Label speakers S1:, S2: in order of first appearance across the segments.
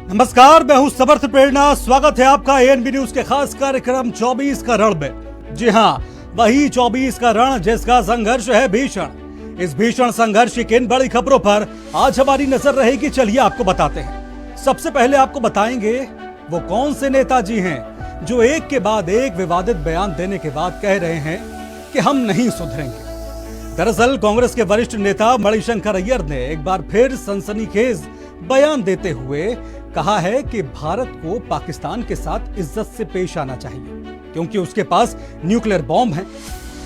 S1: नमस्कार, मैं हूं समर्थ प्रेरणा। स्वागत है आपका एएनबी न्यूज के खास कार्यक्रम 24 का रण में। जी हां, वही 24 का रण जिसका संघर्ष है भीषण। इस भीषण संघर्ष की किन बड़ी खबरों पर आज हमारी नजर रहेगी, चलिए आपको बताते हैं। सबसे पहले आपको बताएंगे वो कौन से नेताजी हैं जो एक के बाद एक विवादित बयान देने के बाद कह रहे हैं कि हम नहीं सुधरेंगे। दरअसल कांग्रेस के वरिष्ठ नेता मणिशंकर अय्यर ने एक बार फिर सनसनीखेज बयान देते हुए कहा है कि भारत को पाकिस्तान के साथ इज्जत से पेश आना चाहिए क्योंकि उसके पास न्यूक्लियर बॉम्ब है।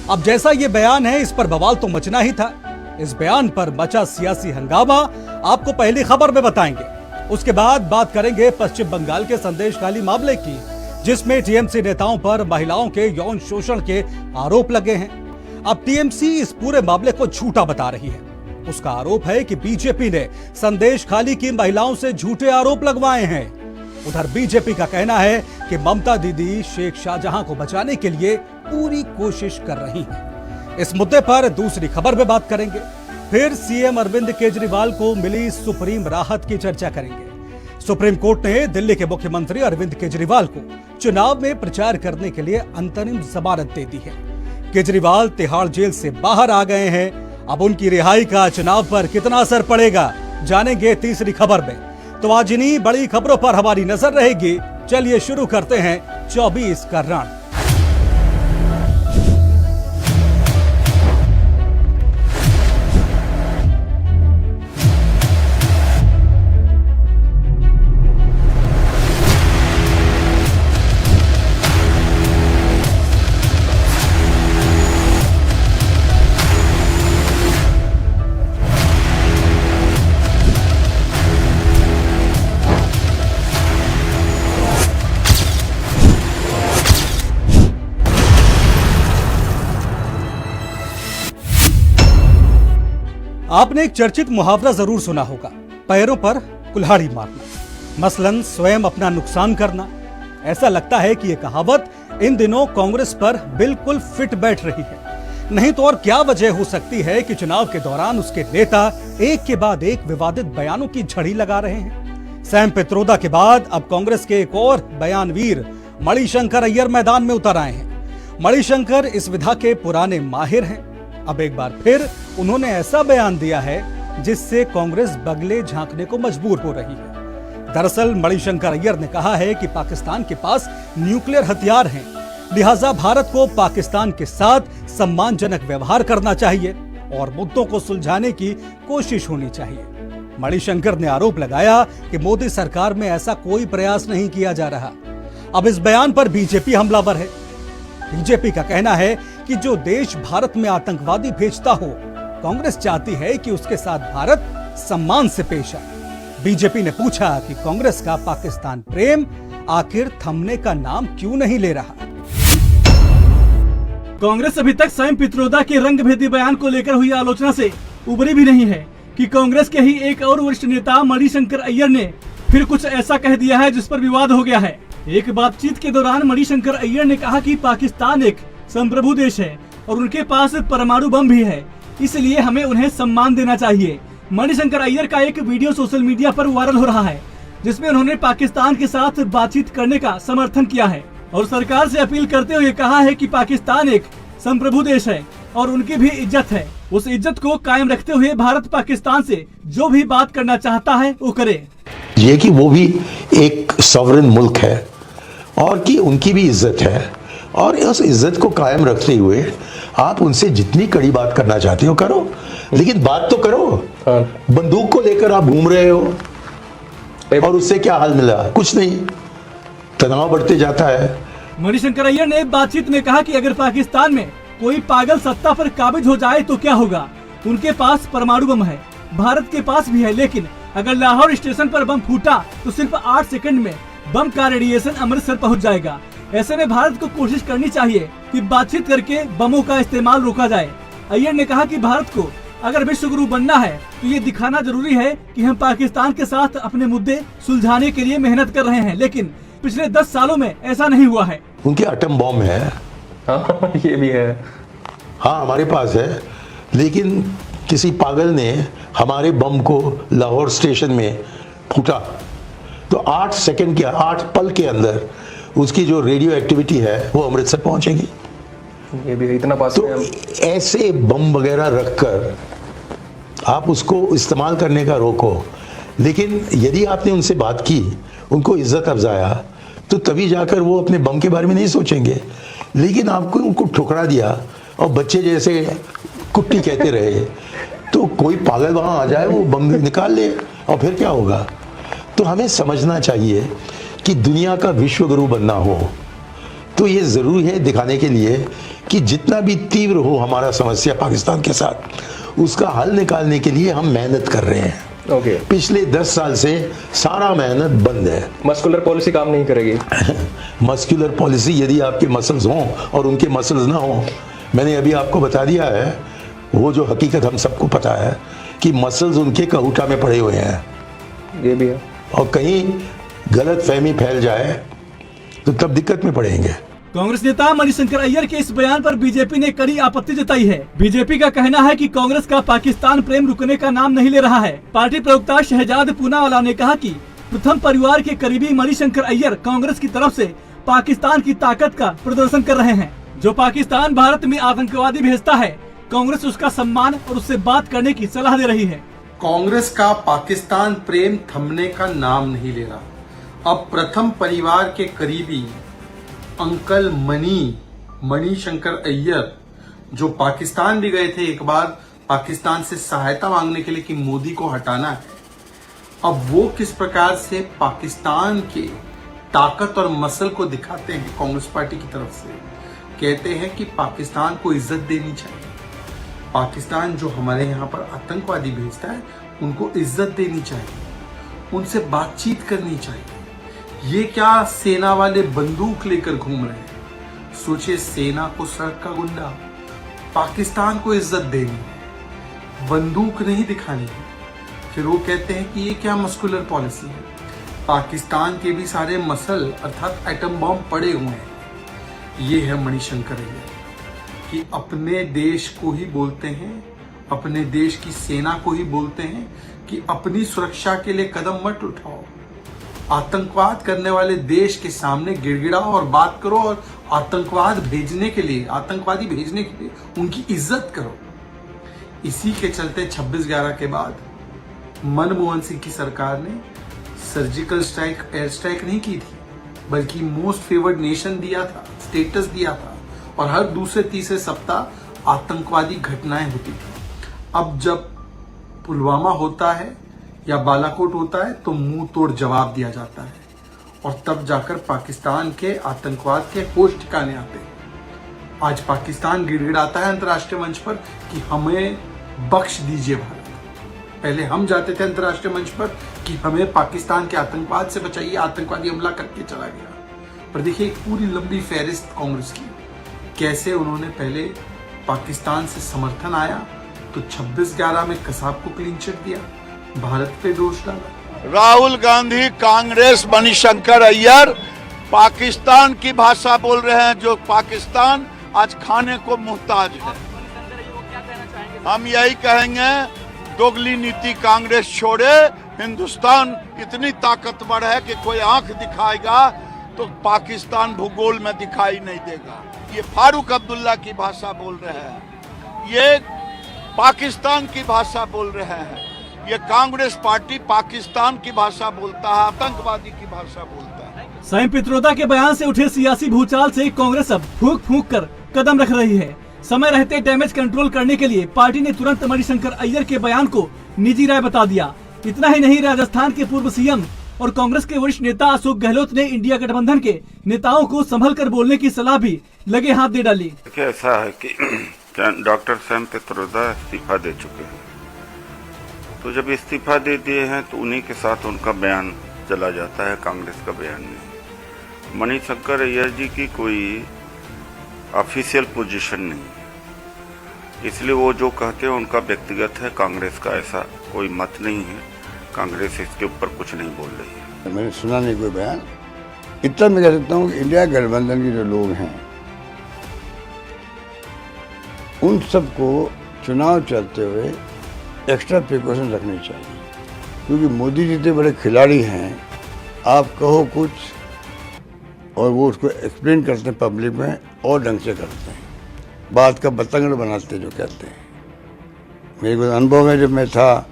S1: अब जैसा ये बयान है, इस पर बवाल तो मचना ही था। इस बयान पर मचा सियासी हंगामा आपको पहली खबर में बताएंगे। उसके बाद बात करेंगे पश्चिम बंगाल के संदेशखाली मामले की, जिसमें टीएमसी नेताओं पर महिलाओं के यौन शोषण के आरोप लगे हैं। अब टीएमसी इस पूरे मामले को झूठा बता रही है। उसका आरोप है कि बीजेपी ने संदेशखाली की महिलाओं से झूठे आरोप लगवाए हैं। उधर बीजेपी का कहना है कि ममता दीदी शेख शाहजहां को बचाने के लिए पूरी कोशिश कर रही हैं। इस मुद्दे पर दूसरी खबर में बात करेंगे। फिर सीएम अरविंद केजरीवाल को मिली सुप्रीम राहत की चर्चा करेंगे। सुप्रीम कोर्ट ने दिल्ली के मुख्यमंत्री अरविंद केजरीवाल को चुनाव में प्रचार करने के लिए अंतरिम जमानत दे दी है। केजरीवाल तिहाड़ जेल से बाहर आ गए हैं। अब उनकी रिहाई का चुनाव पर कितना असर पड़ेगा, जानेंगे तीसरी खबर में। तो आज इन्हीं बड़ी खबरों पर हमारी नजर रहेगी। चलिए शुरू करते हैं 24 का रण। आपने एक चर्चित मुहावरा जरूर सुना होगा, पैरों पर कुल्हाड़ी मारना, मसलन स्वयं अपना नुकसान करना। ऐसा लगता है कि यह कहावत इन दिनों कांग्रेस पर बिल्कुल फिट बैठ रही है। नहीं तो और क्या वजह हो सकती है कि चुनाव के दौरान उसके नेता एक के बाद एक विवादित बयानों की झड़ी लगा रहे हैं। सैम पित्रोदा के बाद अब कांग्रेस के एक और बयानवीर मणिशंकर अय्यर मैदान में उतर आए हैं। मणिशंकर इस विधा के पुराने माहिर हैं। अब एक बार फिर उन्होंने ऐसा बयान दिया है जिससे कांग्रेस बगले झांकने को मजबूर हो रही है। दरअसल मणिशंकर अय्यर ने कहा है कि पाकिस्तान के पास न्यूक्लियर हथियार हैं, लिहाजा भारत को पाकिस्तान के साथ सम्मानजनक व्यवहार करना चाहिए और मुद्दों को सुलझाने की कोशिश होनी चाहिए। मणिशंकर ने आरोप लगाया कि मोदी सरकार में ऐसा कोई प्रयास नहीं किया जा रहा। अब इस बयान पर बीजेपी हमलावर है। बीजेपी का कहना है कि जो देश भारत में आतंकवादी भेजता हो, कांग्रेस चाहती है कि उसके साथ भारत सम्मान से पेश आए। बीजेपी ने पूछा कि कांग्रेस का पाकिस्तान प्रेम आखिर थमने का नाम क्यों नहीं ले रहा।
S2: कांग्रेस अभी तक सैम पित्रोदा के रंगभेदी बयान को लेकर हुई आलोचना से उबरी भी नहीं है कि कांग्रेस के ही एक और वरिष्ठ नेता मणिशंकर अय्यर ने फिर कुछ ऐसा कह दिया है जिस पर विवाद हो गया है। एक बातचीत के दौरान मणिशंकर अय्यर ने कहा कि पाकिस्तान एक संप्रभु देश है और उनके पास परमाणु बम भी है, इसलिए हमें उन्हें सम्मान देना चाहिए। मणिशंकर अय्यर का एक वीडियो सोशल मीडिया पर वायरल हो रहा है जिसमें उन्होंने पाकिस्तान के साथ बातचीत करने का समर्थन किया है और सरकार से अपील करते हुए कहा है कि पाकिस्तान एक संप्रभु देश है और उनकी भी इज्जत है। उस इज्जत को कायम रखते हुए भारत पाकिस्तान से जो भी बात करना चाहता है वो करे।
S3: ये कि वो भी एक सॉवरेन मुल्क है और कि उनकी भी इज्जत है और उस इज्जत को कायम रखते हुए आप उनसे जितनी कड़ी बात करना चाहते हो करो, लेकिन बात तो करो। बंदूक को लेकर आप घूम रहे हो और उससे क्या हाल मिला? कुछ नहीं, तनाव बढ़ते जाता है।
S2: मणिशंकर अय्यर ने बातचीत में कहा कि अगर पाकिस्तान में कोई पागल सत्ता पर काबिज हो जाए तो क्या होगा। उनके पास परमाणु बम है, भारत के पास भी है, लेकिन अगर लाहौर स्टेशन पर बम फूटा तो सिर्फ 8 सेकंड में बम का रेडिएशन अमृतसर पहुंच जाएगा। ऐसे में भारत को कोशिश करनी चाहिए कि बातचीत करके बमों का इस्तेमाल रोका जाए। अय्यर ने कहा कि भारत को अगर विश्व गुरु बनना है तो ये दिखाना जरूरी है कि हम पाकिस्तान के साथ अपने मुद्दे सुलझाने के लिए मेहनत कर रहे हैं, लेकिन पिछले 10 सालों में ऐसा नहीं हुआ है।
S3: उनके एटम बॉम्ब है।
S4: हाँ, ये भी है।
S3: हाँ, हमारे पास है, लेकिन किसी पागल ने हमारे बम को लाहौर स्टेशन में फूटा तो 8 सेकंड के 8 पल के अंदर उसकी जो रेडियो एक्टिविटी है वो अमृतसर पहुंचेगी।
S4: ये भी है, इतना पास
S3: तो
S4: में हम।
S3: ऐसे बम वगैरह रखकर आप उसको इस्तेमाल करने का रोको, लेकिन यदि आपने उनसे बात की, उनको इज्जत अफजाया, तो तभी जाकर वो अपने बम के बारे में नहीं सोचेंगे। लेकिन आपको उनको ठुकरा दिया और बच्चे जैसे कुट्टी कहते रहे, तो कोई पागल वहां आ जाए, वो बम निकाल ले और फिर क्या होगा। तो हमें समझना चाहिए कि दुनिया का विश्व गुरु बनना हो तो ये जरूरी है दिखाने के लिए कि जितना भी तीव्र हो हमारा समस्या पाकिस्तान के साथ, उसका हल निकालने के लिए हम मेहनत कर रहे हैं।
S4: ओके।
S3: पिछले 10 साल से सारा मेहनत बंद है।
S4: मस्कुलर पॉलिसी काम नहीं करेगी।
S3: मस्कुलर पॉलिसी, यदि आपके मसल्स हों और उनके मसल्स ना हों, मैंने अभी आपको बता दिया है वो जो हकीकत हम सबको पता है कि मसल्स उनके कहूटा में पड़े हुए हैं।
S4: ये भी है।
S3: और कहीं गलत फहमी फैल जाए तो तब दिक्कत में पड़ेंगे।
S2: कांग्रेस नेता मणिशंकर अय्यर के इस बयान पर बीजेपी ने कड़ी आपत्ति जताई है। बीजेपी का कहना है कि कांग्रेस का पाकिस्तान प्रेम रुकने का नाम नहीं ले रहा है। पार्टी प्रवक्ता शहजाद पूनावाला ने कहा कि प्रथम परिवार के करीबी मणिशंकर अय्यर कांग्रेस की तरफ से पाकिस्तान की ताकत का प्रदर्शन कर रहे हैं। जो पाकिस्तान भारत में आतंकवादी भेजता है, कांग्रेस उसका सम्मान और उससे बात करने की सलाह दे रही है।
S5: कांग्रेस का पाकिस्तान प्रेम थमने का नाम नहीं ले रहा। अब प्रथम परिवार के करीबी अंकल मणिशंकर अय्यर, जो पाकिस्तान भी गए थे एक बार पाकिस्तान से सहायता मांगने के लिए कि मोदी को हटाना है, अब वो किस प्रकार से पाकिस्तान के ताकत और मसल को दिखाते हैं कांग्रेस पार्टी की तरफ से। कहते हैं कि पाकिस्तान को इज्जत देनी चाहिए, पाकिस्तान जो हमारे यहाँ पर आतंकवादी भेजता है उनको इज्जत देनी चाहिए, उनसे बातचीत करनी चाहिए। ये क्या सेना वाले बंदूक लेकर घूम रहे हैं। सोचिए, सेना को सड़क का गुंडा, पाकिस्तान को इज्जत देनी है, बंदूक नहीं दिखानी है। फिर वो कहते हैं कि ये क्या मस्कुलर पॉलिसी है। पाकिस्तान के भी सारे मसल अर्थात एटम बम पड़े हुए हैं। ये है मणिशंकर अय्यर कि अपने देश को ही बोलते हैं, अपने देश की सेना को ही बोलते हैं कि अपनी सुरक्षा के लिए कदम मत उठाओ, आतंकवाद करने वाले देश के सामने गिड़गिड़ाओ और बात करो, और आतंकवादी भेजने के लिए उनकी इज्जत करो। इसी के चलते 26/11 के बाद मनमोहन सिंह की सरकार ने सर्जिकल स्ट्राइक, एयर स्ट्राइक नहीं की थी, बल्कि मोस्ट फेवर्ड नेशन दिया था, स्टेटस दिया था, और हर दूसरे तीसरे सप्ताह आतंकवादी घटनाएं होती थी। अब जब पुलवामा होता है या बालाकोट होता है तो मुंह तोड़ जवाब दिया जाता है, और तब जाकर पाकिस्तान के आतंकवाद के होश ठिकाने आते हैं। आज पाकिस्तान गिड़गिड़ाता है अंतर्राष्ट्रीय मंच पर कि हमें बख्श दीजिए भारत। पहले हम जाते थे अंतर्राष्ट्रीय मंच पर कि हमें पाकिस्तान के आतंकवाद से बचाइए, आतंकवादी हमला करके चला गया। पर देखिए एक पूरी लंबी फहरिस्त कांग्रेस की, कैसे उन्होंने पहले पाकिस्तान से समर्थन आया तो 26/11 में कसाब को क्लीन चिट दिया, भारत पे दोष डाला।
S6: राहुल गांधी, कांग्रेस, मणिशंकर अय्यर पाकिस्तान की भाषा बोल रहे हैं, जो पाकिस्तान आज खाने को मुहताज है। हम यही कहेंगे, दोगली नीति कांग्रेस छोड़े। हिंदुस्तान इतनी ताकतवर है कि कोई आंख दिखाएगा तो पाकिस्तान भूगोल में दिखाई नहीं देगा। ये फारूक अब्दुल्ला की भाषा बोल रहे हैं, ये पाकिस्तान की भाषा बोल रहे हैं। ये कांग्रेस पार्टी पाकिस्तान की भाषा बोलता है, आतंकवादी की भाषा बोलता है।
S2: साइम पित्रोदा के बयान से उठे सियासी भूचाल से कांग्रेस अब फूंक फूंक कर कदम रख रही है। समय रहते डैमेज कंट्रोल करने के लिए पार्टी ने तुरंत मणिशंकर अय्यर के बयान को निजी राय बता दिया। इतना ही नहीं, राजस्थान के पूर्व सीएम और कांग्रेस के वरिष्ठ नेता अशोक गहलोत ने इंडिया गठबंधन के नेताओं को संभल कर बोलने की सलाह भी लगे हाथ दे डाली।
S7: ऐसा है कि डॉक्टर साइम पित्रोदा इस्तीफा दे चुके हैं, तो जब इस्तीफा दे दिए हैं तो उन्हीं के साथ उनका बयान चला जाता है, कांग्रेस का बयान नहीं। मणिशंकर अय्यर जी की कोई ऑफिशियल पोजीशन नहीं है, इसलिए वो जो कहते हैं उनका व्यक्तिगत है, कांग्रेस का ऐसा कोई मत नहीं है। कांग्रेस इसके ऊपर कुछ नहीं बोल रही है।
S8: मैंने सुना नहीं कोई बयान। इतना मैं कह सकता हूँ कि इंडिया गठबंधन के जो लोग हैं उन सबको चुनाव चलते हुए एक्स्ट्रा प्रिकॉशन रखनी चाहिए, क्योंकि मोदी जी इतने बड़े खिलाड़ी हैं आप कहो कुछ और वो उसको एक्सप्लेन करते हैं पब्लिक में और ढंग से करते हैं, बात का बतंगड़ बनाते जो कहते हैं। मेरे को अनुभव है, जब मैं था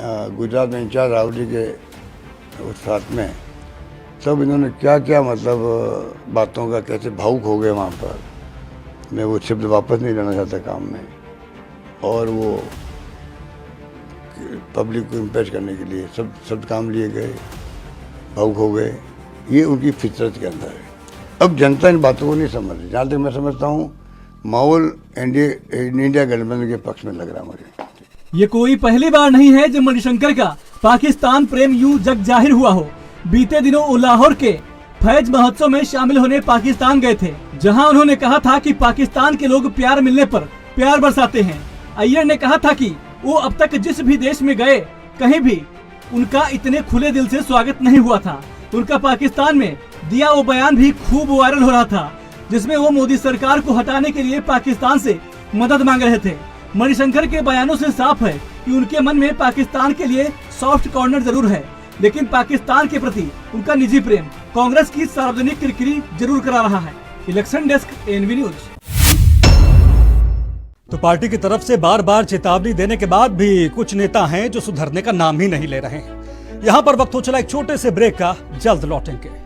S8: गुजरात में इंचार्ज रावली के उस साथ में, तब इन्होंने क्या क्या मतलब बातों का कैसे भावुक हो गए वहाँ पर। मैं वो शब्द वापस नहीं लेना चाहता काम में, और वो पब्लिक को इम्प्रेस करने के लिए सब काम लिए गए, भावुक हो गए। ये उनकी फितरत के अंदर है। अब जनता इन बातों को नहीं समझ रही। जहाँ तक मैं समझता हूँ माहौल इंडिया गठबंधन के पक्ष में लग रहा है मुझे।
S2: ये कोई पहली बार नहीं है जब मणिशंकर का पाकिस्तान प्रेम यूं जग जाहिर हुआ हो। बीते दिनों वो लाहौर के फैज महोत्सव में शामिल होने पाकिस्तान गए थे, जहां उन्होंने कहा था कि पाकिस्तान के लोग प्यार मिलने पर प्यार बरसाते हैं। अय्यर ने कहा था कि वो अब तक जिस भी देश में गए कहीं भी उनका इतने खुले दिल से स्वागत नहीं हुआ था। उनका पाकिस्तान में दिया वो बयान भी खूब वायरल हो रहा था, जिसमें वो मोदी सरकार को हटाने के लिए पाकिस्तान से मदद मांग रहे थे। मणिशंकर के बयानों से साफ है कि उनके मन में पाकिस्तान के लिए सॉफ्ट कॉर्नर जरूर है, लेकिन पाकिस्तान के प्रति उनका निजी प्रेम कांग्रेस की सार्वजनिक किरकिरी जरूर करा रहा है। Election desk NV News.
S1: तो पार्टी की तरफ से बार बार चेतावनी देने के बाद भी कुछ नेता हैं जो सुधरने का नाम ही नहीं ले रहे हैं। यहां पर वक्त हो चला एक छोटे से ब्रेक का, जल्द लौटेंगे।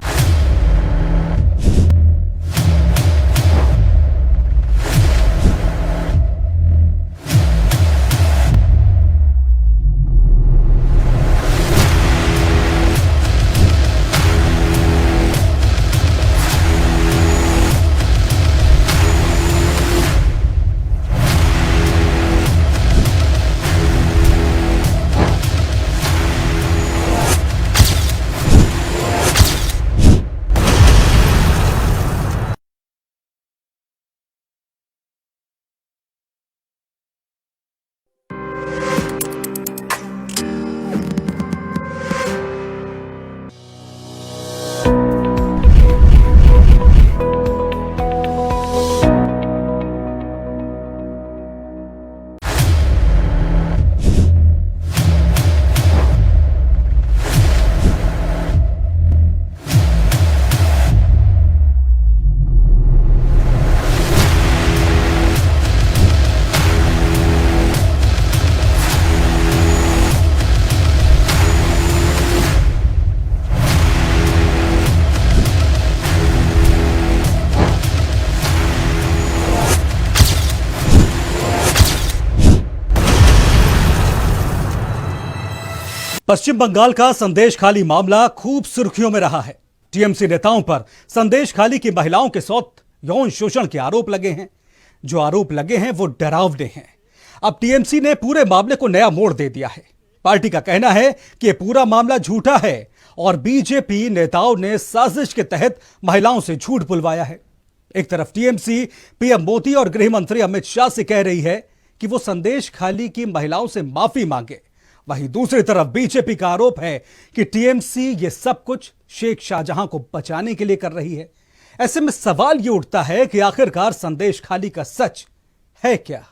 S1: पश्चिम बंगाल का संदेश खाली मामला खूब सुर्खियों में रहा है। टीएमसी नेताओं पर संदेश खाली की महिलाओं के साथ यौन शोषण के आरोप लगे हैं। जो आरोप लगे हैं वो डरावने हैं। अब टीएमसी ने पूरे मामले को नया मोड़ दे दिया है। पार्टी का कहना है कि यह पूरा मामला झूठा है और बीजेपी नेताओं ने साजिश के तहत महिलाओं से झूठ बुलवाया है। एक तरफ टीएमसी पीएम मोदी और गृह मंत्री अमित शाह से कह रही है कि वो संदेश खाली की महिलाओं से माफी मांगे, वहीं दूसरी तरफ बीजेपी का आरोप है कि टीएमसी ये सब कुछ शेख शाहजहां को बचाने के लिए कर रही है। ऐसे में सवाल ये उठता है कि आखिरकार संदेश खाली का सच है क्या?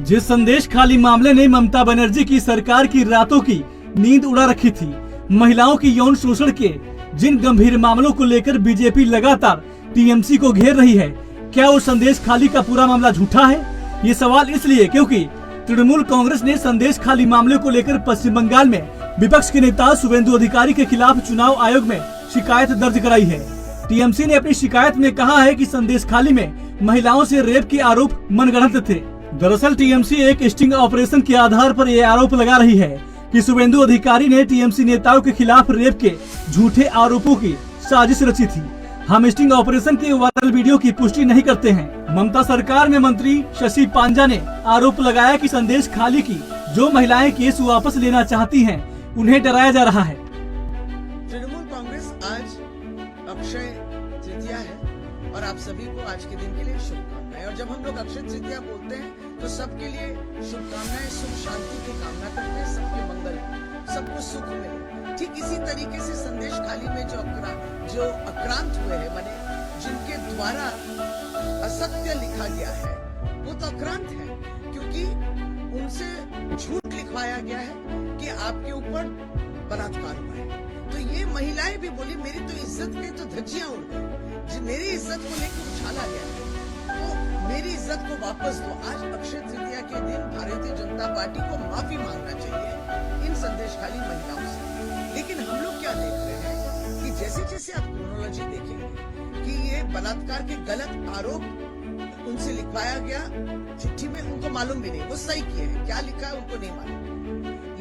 S2: जिस संदेश खाली मामले ने ममता बनर्जी की सरकार की रातों की नींद उड़ा रखी थी, महिलाओं की यौन शोषण के जिन गंभीर मामलों को लेकर बीजेपी लगातार टीएमसी को घेर रही है, क्या वो संदेश खाली का पूरा मामला झूठा है? ये सवाल इसलिए क्योंकि तृणमूल कांग्रेस ने संदेश खाली मामले को लेकर पश्चिम बंगाल में विपक्ष के नेता शुभेंदु अधिकारी के खिलाफ चुनाव आयोग में शिकायत दर्ज कराई है। टीएमसी ने अपनी शिकायत में कहा है कि संदेश खाली में महिलाओं से रेप के आरोप मनगढ़ंत थे। दरअसल टीएमसी एक स्टिंग ऑपरेशन के आधार पर यह आरोप लगा रही है कि शुभेंदु अधिकारी ने टीएमसी नेताओं के खिलाफ रेप के झूठे आरोपों की साजिश रची थी। हम स्टिंग ऑपरेशन के वायरल वीडियो की पुष्टि नहीं करते हैं। ममता सरकार में मंत्री शशि पांजा ने आरोप लगाया कि संदेश खाली की जो महिलाएं केस वापस लेना चाहती हैं, उन्हें डराया जा रहा है।
S9: तृणमूल कांग्रेस आज अक्षय तृतीया है और आप सभी को आज के दिन के लिए शुभकामनाएं। और जब हम लोग अक्षय तृतीया बोलते हैं तो सबके लिए शुभकामनाएं, सुख शांति की कामना करते हैं, सबके मंगल, सबको सुख मिले। ठीक इसी तरीके से संदेश खाली में जो आक्रांत हुए हैं, माने जिनके द्वारा असत्य लिखा गया है, वो तो आक्रांत है क्योंकि उनसे झूठ लिखवाया गया है कि आपके ऊपर बलात्कार हुआ है। तो ये महिलाएं भी बोली मेरी तो इज्जत की तो धज्जियां उड़ गई, मेरी इज्जत को लेकर उछाला गया है, तो मेरी इज्जत को वापस दो। आज अक्षय तृतीया के दिन भारतीय जनता पार्टी को माफी मांगना चाहिए इन संदेशखाली महिलाओं से। लेकिन हम लोग क्या देख रहे हैं कि जैसे जैसे आप क्रोनोलॉजी देखेंगे कि ये बलात्कार के गलत आरोप उनसे लिखवाया गया चिट्ठी में, उनको मालूम भी नहीं वो सही किए हैं, क्या लिखा है उनको नहीं मालूम।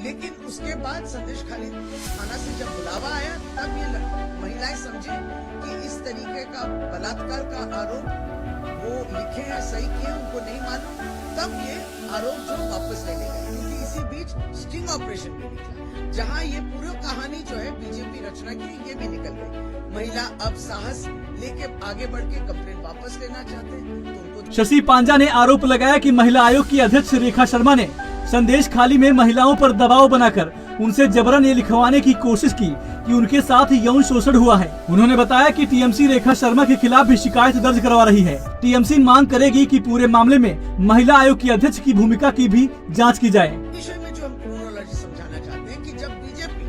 S9: लेकिन उसके बाद संदेशखाली थाना से जब बुलावा आया तब ये महिलाएं समझे कि इस तरीके का बलात्कार का आरोप वो लिखे हैं, सही किए, उनको नहीं मालूम। तब ये आरोप जो वापस ले गए, क्योंकि इसी बीच स्टिंग ऑपरेशन भी निकला, जहां ये पूरी कहानी जो है बीजेपी रचना की ये भी निकल गई। महिला अब साहस लेके आगे बढ़ के कंप्लेंट वापस लेना चाहते हैं तो उनको।
S2: शशि पांजा ने आरोप लगाया कि महिला आयोग की अध्यक्ष रेखा शर्मा ने संदेशखाली में महिलाओं पर दबाव बनाकर उनसे जबरन ये लिखवाने की कोशिश की कि उनके साथ यौन शोषण हुआ है। उन्होंने बताया कि टीएमसी रेखा शर्मा के खिलाफ भी शिकायत दर्ज करवा रही है। टीएमसी मांग करेगी कि पूरे मामले में महिला आयोग की अध्यक्ष की भूमिका की भी जांच की जाए।
S9: विषय में जो हम क्रोनोलॉजी समझाना चाहते हैं कि जब बीजेपी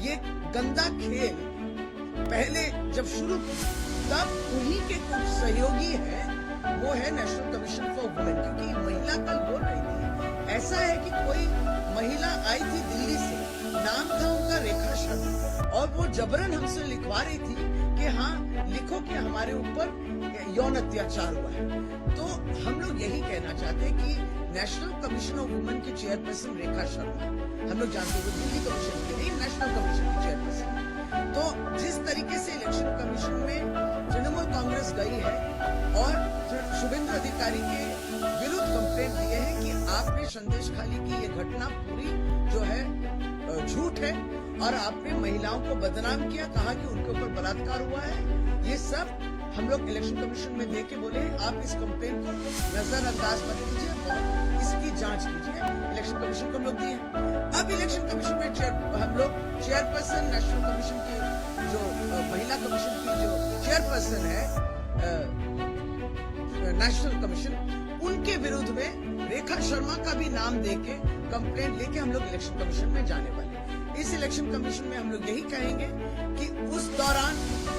S9: ये गंदा खेल पहले जब शुरू की तब उन्हीं के कुछ सहयोगी है, वो है नेशनल कमीशन फॉर वुमेन, क्योंकि महिला कल बोल रही थी। ऐसा है कि कोई महिला आई थी दिल्ली से, नाम था उनका रेखा शर्मा, और वो जबरन हमसे लिखवा रही थी कि हाँ लिखो कि हमारे ऊपर यौन अत्याचार हुआ है। तो हम लोग यही कहना चाहते हैं कि नेशनल कमीशन ऑफ वुमेन की चेयरपर्सन रेखा शर्मा, हम लोग जानते हैं दिल्ली कमीशन की नहीं, नेशनल कमीशन की चेयरपर्सन। तो जिस तरीके से इलेक्शन कमीशन में तृणमूल कांग्रेस गई है और शुभेंदु अधिकारी के विरुद्ध कंप्लेंट दिए हैं कि आपने संदेशखाली की ये घटना पूरी जो है झूठ है और आपने महिलाओं को बदनाम किया, कहा कि उनके ऊपर बलात्कार हुआ है। ये सब हम लोग इलेक्शन कमीशन में दे के बोले आप इस कंप्लेंट को नजरअंदाज मत कीजिए और इसकी जांच कीजिए। इलेक्शन कमीशन को हम लोग दिए। अब इलेक्शन कमीशन में हम लोग चेयरपर्सन नेशनल कमीशन की जो महिला कमीशन की जो चेयरपर्सन है नेशनल कमीशन, उनके विरुद्ध में रेखा शर्मा का भी नाम देके कंप्लेंट लेके हम लोग इलेक्शन कमीशन में जाने वाले। इस इलेक्शन कमीशन में हम लोग यही कहेंगे कि उस दौरान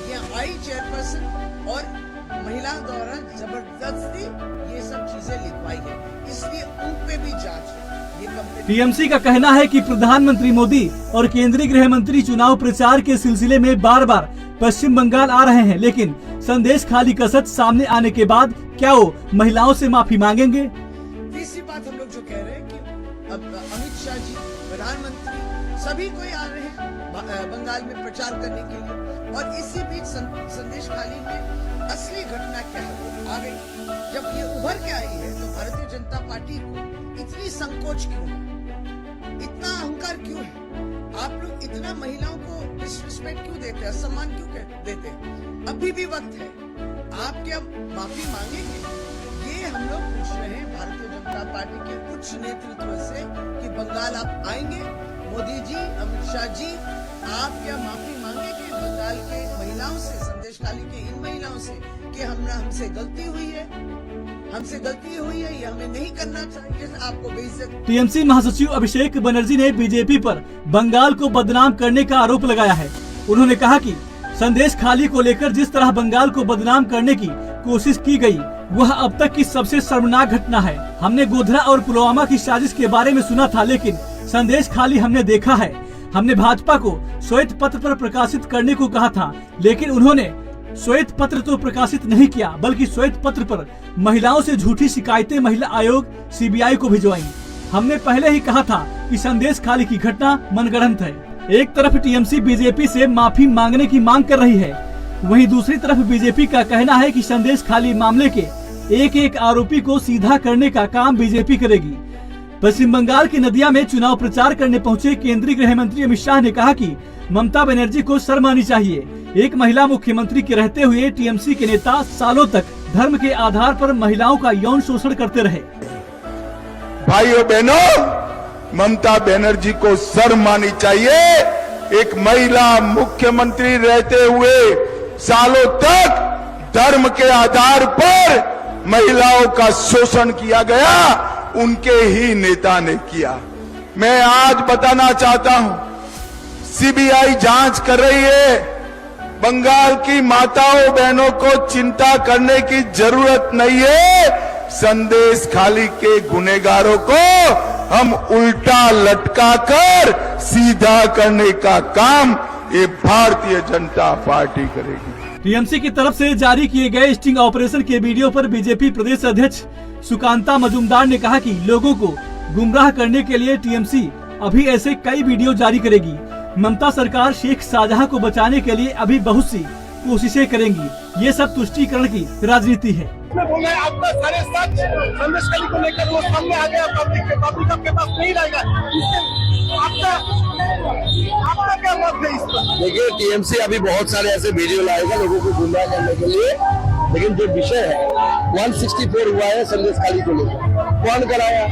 S9: ये आई चेयरपर्सन और महिला द्वारा जबरदस्ती ये सब चीजें लिखवाई है, इसलिए उन पे भी जांच है।
S2: टीएमसी का कहना है कि प्रधानमंत्री मोदी और केंद्रीय गृह मंत्री चुनाव प्रचार के सिलसिले में बार बार पश्चिम बंगाल आ रहे हैं, लेकिन संदेशखाली का सच सामने आने के बाद क्या वो महिलाओं से माफी मांगेंगे?
S9: तीसरी बात हम लोग जो कह रहे हैं कि अब अमित शाह जी, प्रधानमंत्री, सभी कोई आ रहे हैं बंगाल में प्रचार करने के लिए, और इसी बीच संदेशखाली में असली घटना क्या है वो आ गई। जब ये उभर के आई है तो भारतीय जनता पार्टी को इतनी संकोच क्यों है, इतना अहंकार क्यों है? आप लोग इतना महिलाओं को डिसरिस्पेक्ट क्यों देते हैं, सम्मान क्यों देते हैं? अभी भी वक्त है, आप क्या माफी मांगेंगे? ये हम लोग पूछ रहे हैं भारतीय जनता पार्टी के उच्च नेतृत्व से कि बंगाल आप आएंगे, मोदी जी, अमित शाह जी, आप क्या माफी मांगेंगे बंगाल के महिलाओं से, संदेशखाली के इन महिलाओं से कि हमसे गलती हुई है, ये हमें नहीं करना चाहिए, आपको बेइज्जत।
S2: टीएमसी महासचिव अभिषेक बनर्जी ने बीजेपी पर बंगाल को बदनाम करने का आरोप लगाया है। उन्होंने कहा कि संदेशखाली को लेकर जिस तरह बंगाल को बदनाम करने की कोशिश की गई, वह अब तक की सबसे शर्मनाक घटना है। हमने गोधरा और पुलवामा की साजिश के बारे में सुना था, लेकिन संदेशखाली हमने देखा है। हमने भाजपा को श्वेत पत्र पर प्रकाशित करने को कहा था, लेकिन उन्होंने श्वेत पत्र तो प्रकाशित नहीं किया, बल्कि श्वेत पत्र पर महिलाओं से झूठी शिकायतें महिला आयोग सीबीआई को भिजवाई। हमने पहले ही कहा था कि संदेशखाली की घटना मनगढ़ंत है। एक तरफ टीएमसी बीजेपी से माफी मांगने की मांग कर रही है, वहीं दूसरी तरफ बीजेपी का कहना है कि संदेशखाली मामले के एक एक आरोपी को सीधा करने का काम बीजेपी करेगी। पश्चिम बंगाल की नदिया में चुनाव प्रचार करने पहुंचे केंद्रीय गृह मंत्री अमित शाह ने कहा कि ममता बनर्जी को शर्म आनी चाहिए। एक महिला मुख्यमंत्री के रहते हुए टीएमसी के नेता सालों तक धर्म के आधार पर महिलाओं का यौन शोषण करते रहे।
S10: भाइयों बहनों, ममता बनर्जी को शर्म आनी चाहिए। एक महिला मुख्यमंत्री रहते हुए सालों तक धर्म के आधार पर महिलाओं का शोषण किया गया, उनके ही नेता ने किया। मैं आज बताना चाहता हूं, सीबीआई जांच कर रही है। बंगाल की माताओं बहनों को चिंता करने की जरूरत नहीं है। संदेश खाली के गुनहगारों को हम उल्टा लटकाकर सीधा करने का काम ये भारतीय जनता पार्टी करेगी।
S2: टीएमसी की तरफ से जारी किए गए स्टिंग ऑपरेशन के वीडियो पर बीजेपी प्रदेश अध्यक्ष सुकांता मजूमदार ने कहा कि लोगों को गुमराह करने के लिए टीएमसी अभी ऐसे कई वीडियो जारी करेगी। ममता सरकार शेख शाहजहां को बचाने के लिए अभी बहुत सी कोशिशें करेंगी। ये सब तुष्टीकरण की राजनीति है।
S10: आपका सारे सच संदेश खाली को लेकर वो सामने आ गया, पब्लिक आपके पास नहीं रहेगा। आपका क्या मत है इस पर?
S8: देखिए, टीएमसी अभी बहुत सारे ऐसे वीडियो लाएगा लोगों को गुमराह करने के लिए, लेकिन जो विषय है 164 हुआ है संदेश खाली को लेकर। कौन कराया?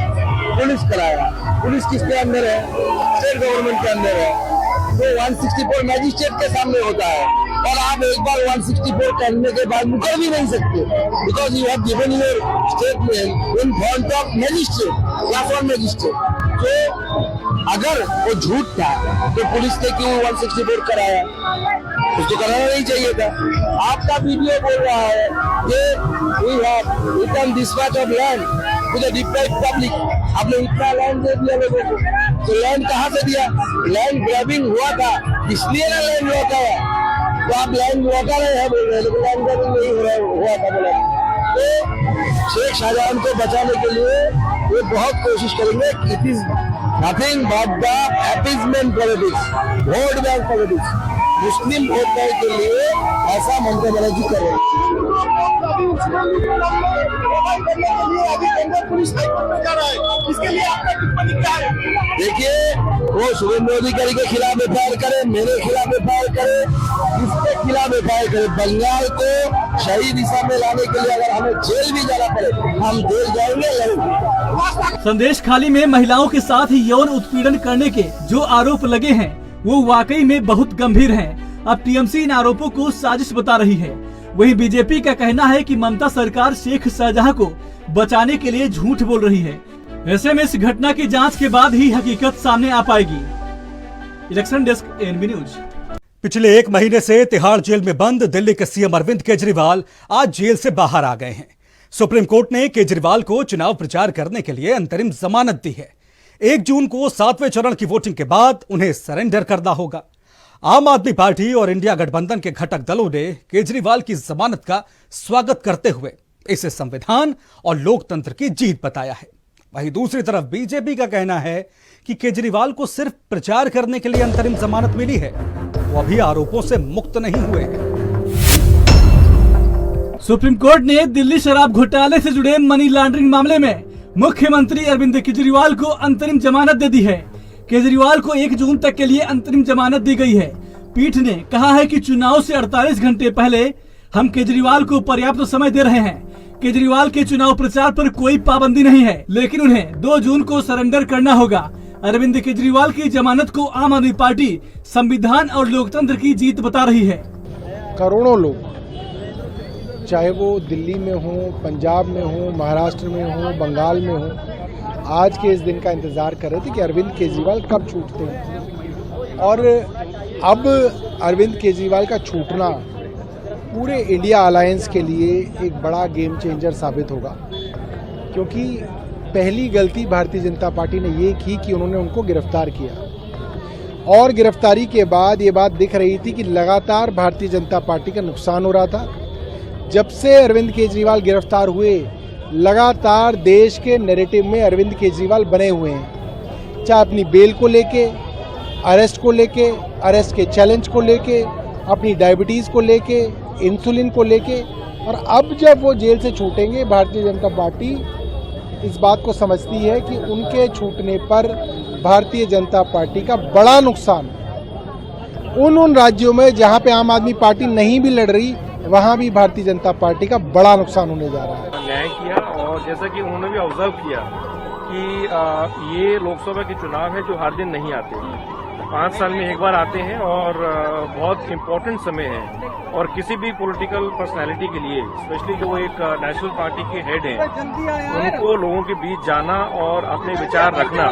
S8: पुलिस कराया। पुलिस किसके अंदर है? स्टेट गवर्नमेंट के अंदर है। तो 164 मैजिस्ट्रेट के सामने होता है और आप एक बार 164 करने के बाद मुकर भी नहीं सकते, because you have given your statement in front of magistrate या फॉर मैजिस्ट्रेट। तो अगर वो झूठ था तो पुलिस ने क्यों 164 कराया? उसको कराना नहीं चाहिए था। आपका वीडियो बोल रहा है कि we have return this much of land to the deprived public. आपने इतना लैंड दे दिया लोगों को, तो लैंड कहाँ से दिया? लैंड ग्रैबिंग हुआ था, इसलिए ना लैंड लौटा है। तो आप लैंड लौटा रहे हैं बोल रहे हैं, लेकिन लैंड ग्रैबिंग नहीं हुआ था बोला। तो शेख शाहजहां को बचाने के लिए ये बहुत कोशिश करेंगे। It is nothing but the appeasement politics, vote bank politics. Muslim vote bank के लिए ऐसा ममता बनर्जी कर रहे हैं। देखिए, वो सुरेंद्र अधिकारी के खिलाफ एफआईआर करे, मेरे खिलाफ एफआईआर करे, किसके खिलाफ एफआईआर करे। बंगाल को सही दिशा में लाने के लिए अगर हमें जेल भी जाना पड़े, हम जेल जाएंगे, लड़ेंगे।
S2: संदेश खाली में महिलाओं के साथ ही यौन उत्पीड़न करने के जो आरोप लगे हैं वो वाकई में बहुत गंभीर हैं। अब टीएमसी इन आरोपों को साजिश बता रही है। वहीं बीजेपी का कहना है कि ममता सरकार शेख शाहजहां को बचाने के लिए झूठ बोल रही है। ऐसे में इस घटना की जांच के बाद ही हकीकत सामने आ पाएगी। Election desk ANB news.
S1: पिछले 1 महीने से तिहाड़ जेल में बंद दिल्ली के सीएम अरविंद केजरीवाल आज जेल से बाहर आ गए हैं। सुप्रीम कोर्ट ने केजरीवाल को चुनाव प्रचार करने के लिए अंतरिम जमानत दी है। 1 जून को 7वें चरण की वोटिंग के बाद उन्हें सरेंडर करना होगा। आम आदमी पार्टी और इंडिया गठबंधन के घटक दलों ने केजरीवाल की जमानत का स्वागत करते हुए इसे संविधान और लोकतंत्र की जीत बताया है। वहीं दूसरी तरफ बीजेपी का कहना है कि केजरीवाल को सिर्फ प्रचार करने के लिए अंतरिम जमानत मिली है, वो अभी आरोपों से मुक्त नहीं हुए हैं।
S2: सुप्रीम कोर्ट ने दिल्ली शराब घोटाले से जुड़े मनी लॉन्ड्रिंग मामले में मुख्यमंत्री अरविंद केजरीवाल को अंतरिम जमानत दे दी है। केजरीवाल को 1 जून तक के लिए अंतरिम जमानत दी गई है। पीठ ने कहा है कि चुनाव से 48 घंटे पहले हम केजरीवाल को पर्याप्त समय दे रहे हैं। केजरीवाल के चुनाव प्रचार पर कोई पाबंदी नहीं है, लेकिन उन्हें 2 जून को सरेंडर करना होगा। अरविंद केजरीवाल की जमानत को आम आदमी पार्टी संविधान और लोकतंत्र की जीत बता रही है।
S11: करोड़ों लोग, चाहे वो दिल्ली में हो, पंजाब में हो, महाराष्ट्र में हो, बंगाल में हो, आज के इस दिन का इंतजार कर रहे थे कि अरविंद केजरीवाल कब छूटते हैं। और अब अरविंद केजरीवाल का छूटना पूरे इंडिया अलायंस के लिए एक बड़ा गेम चेंजर साबित होगा, क्योंकि पहली गलती भारतीय जनता पार्टी ने ये की कि उन्होंने उनको गिरफ्तार किया और गिरफ्तारी के बाद ये बात दिख रही थी कि लगातार भारतीय जनता पार्टी का नुकसान हो रहा था। जब से अरविंद केजरीवाल गिरफ्तार हुए, लगातार देश के नैरेटिव में अरविंद केजरीवाल बने हुए हैं, चाहे अपनी बेल को लेके, अरेस्ट को लेके, अरेस्ट के चैलेंज को लेके, अपनी डायबिटीज़ को लेके, इंसुलिन को लेके। और अब जब वो जेल से छूटेंगे, भारतीय जनता पार्टी इस बात को समझती है कि उनके छूटने पर भारतीय जनता पार्टी का बड़ा नुकसान उन राज्यों में जहां पे आम आदमी पार्टी नहीं भी लड़ रही, वहां भी भारतीय जनता पार्टी का बड़ा नुकसान होने जा रहा है।
S12: न्याय किया और जैसा कि उन्होंने भी ऑब्जर्व किया कि ये लोकसभा के चुनाव है जो हर दिन नहीं आते, 5 साल में एक बार आते हैं और बहुत इम्पोर्टेंट समय है और किसी भी पॉलिटिकल पर्सनालिटी के लिए, स्पेशली जो एक नेशनल पार्टी के हेड हैं, उनको लोगों के बीच जाना और अपने विचार रखना,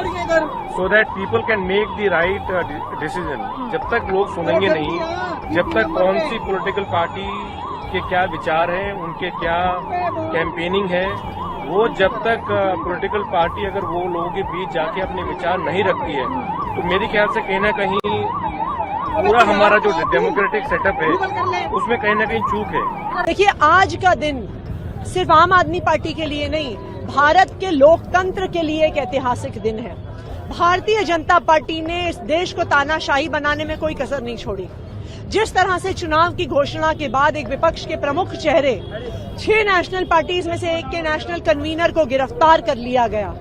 S12: so that people can make the right decision. जब तक लोग सुनेंगे नहीं, जब तक कौन सी पॉलिटिकल पार्टी के क्या विचार हैं, उनके क्या कैंपेनिंग है, वो जब तक पॉलिटिकल पार्टी अगर वो लोगों के बीच जाके अपने विचार नहीं रखती है, तो मेरे ख्याल से कहीं ना कहीं पूरा हमारा जो डेमोक्रेटिक सेटअप है उसमें कहीं ना कहीं चूक है।
S13: देखिए, आज का दिन सिर्फ आम आदमी पार्टी के लिए नहीं, भारत के लोकतंत्र के लिए एक ऐतिहासिक दिन है। भारतीय जनता पार्टी ने इस देश को तानाशाही बनाने में कोई कसर नहीं छोड़ी। जिस तरह से चुनाव की घोषणा के बाद एक विपक्ष के प्रमुख चेहरे 6 नेशनल पार्टीज में से एक के नेशनल कन्वीनर को गिरफ्तार कर लिया गया,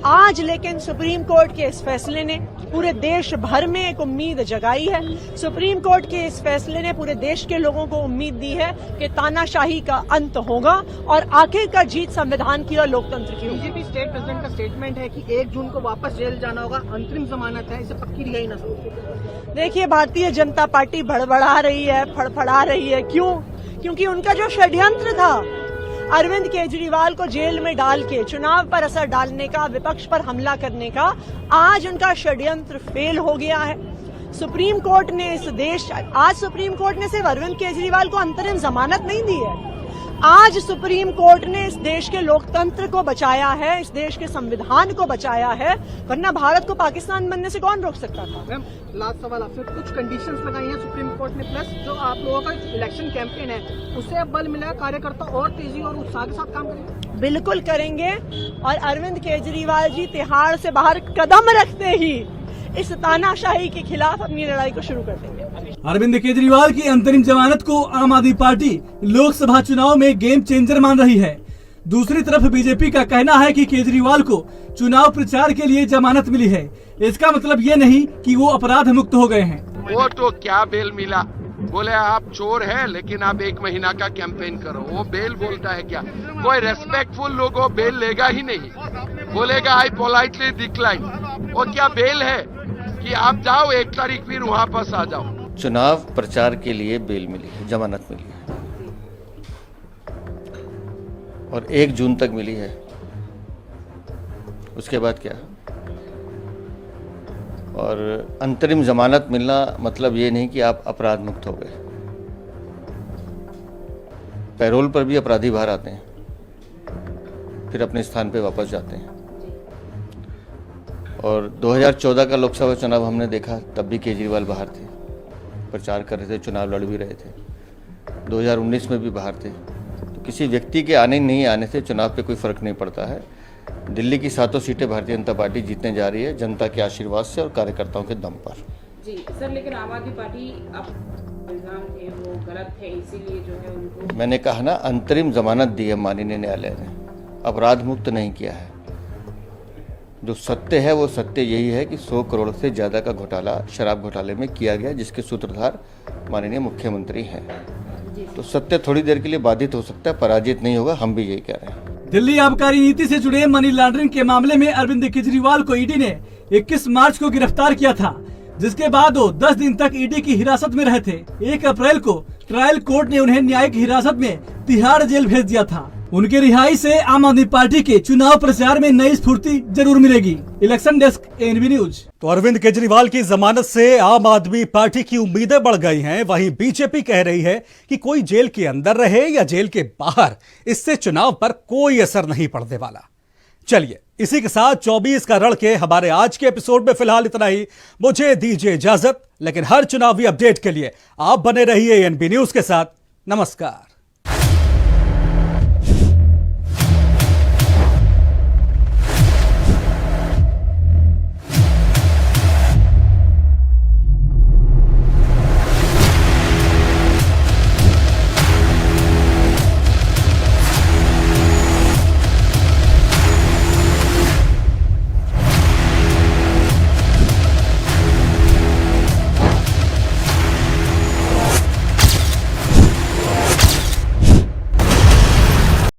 S13: आज लेकिन सुप्रीम कोर्ट के इस फैसले ने पूरे देश भर में एक उम्मीद जगाई है। सुप्रीम कोर्ट के इस फैसले ने पूरे देश के लोगों को उम्मीद दी है कि तानाशाही का अंत होगा और आखिरकार जीत संविधान की और लोकतंत्र की होगी।
S9: बीजेपी स्टेट प्रेसिडेंट का स्टेटमेंट है कि 1 जून को वापस जेल जाना होगा, अंतरिम जमानत है, इसे पक्की रिहाई न हो।
S13: देखिए, भारतीय जनता पार्टी भड़बड़ा रही है, फड़फड़ा रही है। क्यों? क्योंकि उनका जो षड्यंत्र था अरविंद केजरीवाल को जेल में डाल के चुनाव पर असर डालने का, विपक्ष पर हमला करने का, आज उनका षड्यंत्र फेल हो गया है। सुप्रीम कोर्ट ने आज सुप्रीम कोर्ट ने सिर्फ अरविंद केजरीवाल को अंतरिम जमानत नहीं दी है, आज सुप्रीम कोर्ट ने इस देश के लोकतंत्र को बचाया है, इस देश के संविधान को बचाया है, वरना भारत को पाकिस्तान बनने से कौन रोक सकता था।
S9: मैम, लास्ट सवाल आपसे, कुछ कंडीशंस लगाई हैं सुप्रीम कोर्ट ने, प्लस जो आप लोगों का इलेक्शन कैंपेन है उससे अब बल मिला, कार्यकर्ता और तेजी और उत्साह के साथ काम करेंगे।
S13: बिल्कुल करेंगे और अरविंद केजरीवाल जी तिहाड़ से बाहर कदम रखते ही इस तानाशाही के खिलाफ अपनी लड़ाई को शुरू कर देंगे।
S2: अरविंद केजरीवाल की अंतरिम जमानत को आम आदमी पार्टी लोकसभा चुनाव में गेम चेंजर मान रही है। दूसरी तरफ बीजेपी का कहना है कि केजरीवाल को चुनाव प्रचार के लिए जमानत मिली है, इसका मतलब ये नहीं कि वो अपराध मुक्त हो गए हैं।
S10: वो तो क्या बेल मिला, बोले आप चोर है लेकिन आप 1 महीना का कैंपेन करो, वो बेल बोलता है क्या? कोई रेस्पेक्टफुल लोगों बेल लेगा ही नहीं, बोलेगा आई पोलाइटली डिक्लाइन। वो क्या बेल है कि आप जाओ 1 तारीख फिर वहाँ पास आ जाओ।
S14: चुनाव प्रचार के लिए बेल मिली है, जमानत मिली है और 1 जून तक मिली है। उसके बाद क्या? और अंतरिम जमानत मिलना मतलब ये नहीं कि आप अपराध मुक्त हो गए। पैरोल पर भी अपराधी बाहर आते हैं, फिर अपने स्थान पे वापस जाते हैं। और 2014 का लोकसभा चुनाव हमने देखा, तब भी केजरीवाल बाहर थे, प्रचार कर रहे थे, चुनाव लड़ भी रहे थे। 2019 में भी बाहर थे। तो किसी व्यक्ति के आने नहीं आने से चुनाव पे कोई फर्क नहीं पड़ता है। दिल्ली की 7 सीटें भारतीय जनता पार्टी जीतने जा रही है, जनता के आशीर्वाद से और कार्यकर्ताओं के दम पर।
S15: जी सर, लेकिन आम आदमी पार्टी अब इल्जाम थे वो गलत है, इसीलिए जो है उनको,
S14: मैंने कहा ना, अंतरिम जमानत दी है माननीय न्यायालय ने, अपराध मुक्त नहीं किया है। जो सत्य है वो सत्य यही है कि 100 करोड़ से ज़्यादा का घोटाला शराब घोटाले में किया गया, जिसके सूत्रधार माननीय मुख्यमंत्री हैं। तो सत्य थोड़ी देर के लिए बाधित हो सकता है, पराजित नहीं होगा, हम भी यही कह रहे हैं।
S2: दिल्ली आबकारी नीति से जुड़े मनी लॉन्ड्रिंग के मामले में अरविंद केजरीवाल को ईडी ने 21 मार्च को गिरफ्तार किया था, जिसके बाद वो 10 दिन तक ईडी की हिरासत में रहे थे। 1 अप्रैल को ट्रायल कोर्ट ने उन्हें न्यायिक हिरासत में तिहाड़ जेल भेज दिया था। उनके रिहाई से आम आदमी पार्टी के चुनाव प्रचार में नई स्फूर्ति जरूर मिलेगी। Election desk, ANB news.
S1: तो अरविंद केजरीवाल की जमानत से आम आदमी पार्टी की उम्मीदें बढ़ गई हैं। वहीं बीजेपी कह रही है कि कोई जेल के अंदर रहे या जेल के बाहर, इससे चुनाव पर कोई असर नहीं पड़ने वाला। चलिए, इसी के साथ 24 का रण के हमारे आज के एपिसोड में फिलहाल इतना ही। मुझे दीजिए इजाजत, लेकिन हर चुनावी अपडेट के लिए आप बने रहिए एएनबी न्यूज के साथ। नमस्कार।